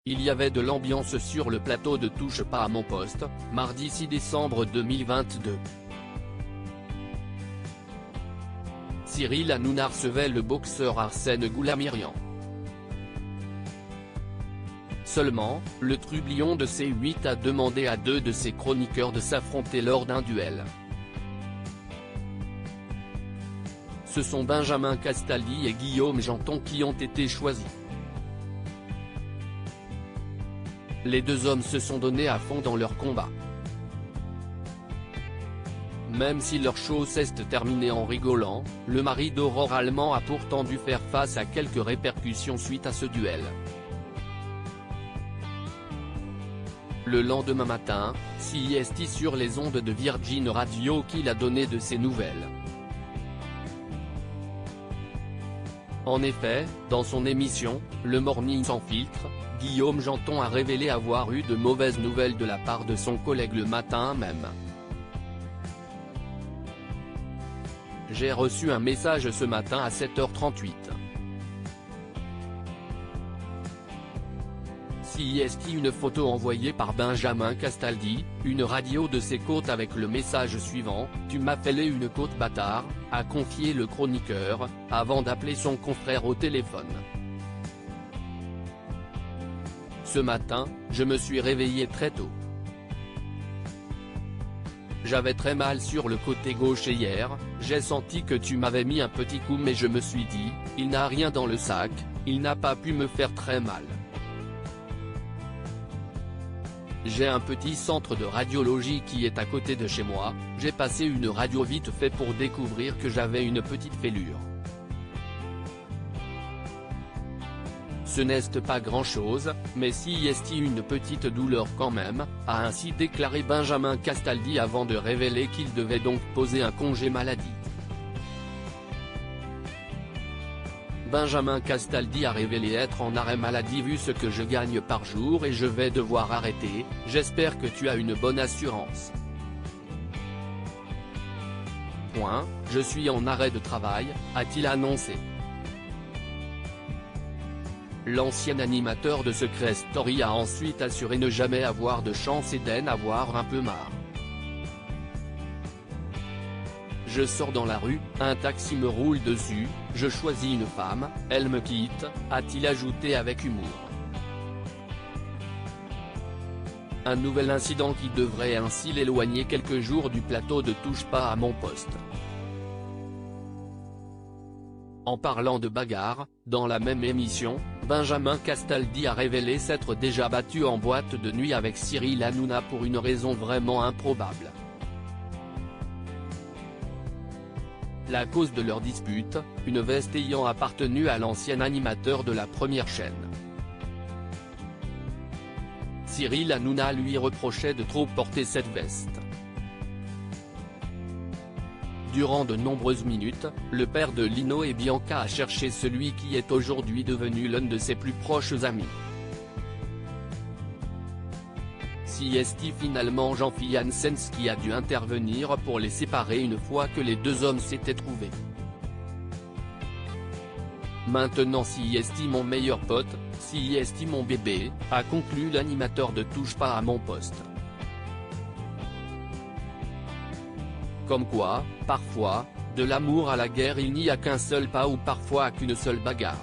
Il y avait de l'ambiance sur le plateau de Touche pas à mon poste, mardi 6 décembre 2022. Cyril Hanouna recevait le boxeur Arsène Goulamirian. Seulement, le trublion de C8 a demandé à deux de ses chroniqueurs de s'affronter lors d'un duel. Ce sont Benjamin Castaldi et Guillaume Janton qui ont été choisis. Les deux hommes se sont donnés à fond dans leur combat. Même si leur show s'est terminé en rigolant, le mari d'Aurore allemand a pourtant dû faire face à quelques répercussions suite à ce duel. Le lendemain matin, CIST sur les ondes de Virgin Radio qu'il a donné de ses nouvelles. En effet, dans son émission, Le Morning sans filtre, Guillaume Janton a révélé avoir eu de mauvaises nouvelles de la part de son collègue le matin même. J'ai reçu un message ce matin à 7h38. CIST une photo envoyée par Benjamin Castaldi, une radio de ses côtes avec le message suivant: « Tu m'as fêlé une côte bâtard », a confié le chroniqueur, avant d'appeler son confrère au téléphone. Ce matin, je me suis réveillé très tôt. J'avais très mal sur le côté gauche et hier, j'ai senti que tu m'avais mis un petit coup mais je me suis dit, il n'a rien dans le sac, il n'a pas pu me faire très mal. J'ai un petit centre de radiologie qui est à côté de chez moi, j'ai passé une radio vite fait pour découvrir que j'avais une petite fêlure. Ce n'est pas grand-chose, mais CIST une petite douleur quand même, a ainsi déclaré Benjamin Castaldi avant de révéler qu'il devait donc poser un congé maladie. Benjamin Castaldi a révélé être en arrêt maladie vu ce que je gagne par jour et je vais devoir arrêter, j'espère que tu as une bonne assurance. Je suis en arrêt de travail, a-t-il annoncé. L'ancien animateur de Secret Story a ensuite assuré ne jamais avoir de chance et d'en avoir un peu marre. Je sors dans la rue, un taxi me roule dessus, je choisis une femme, elle me quitte, a-t-il ajouté avec humour. Un nouvel incident qui devrait ainsi l'éloigner quelques jours du plateau de Touche pas à mon poste. En parlant de bagarre, dans la même émission, Benjamin Castaldi a révélé s'être déjà battu en boîte de nuit avec Cyril Hanouna pour une raison vraiment improbable. La cause de leur dispute, une veste ayant appartenu à l'ancien animateur de la première chaîne. Cyril Hanouna lui reprochait de trop porter cette veste. Durant de nombreuses minutes, le père de Lino et Bianca a cherché celui qui est aujourd'hui devenu l'un de ses plus proches amis. CIST finalement Jean-Philippe Janssens qui a dû intervenir pour les séparer une fois que les deux hommes s'étaient trouvés. Maintenant CIST mon meilleur pote, CIST mon bébé, a conclu l'animateur de Touche pas à mon poste. Comme quoi, parfois, de l'amour à la guerre il n'y a qu'un seul pas ou parfois qu'une seule bagarre.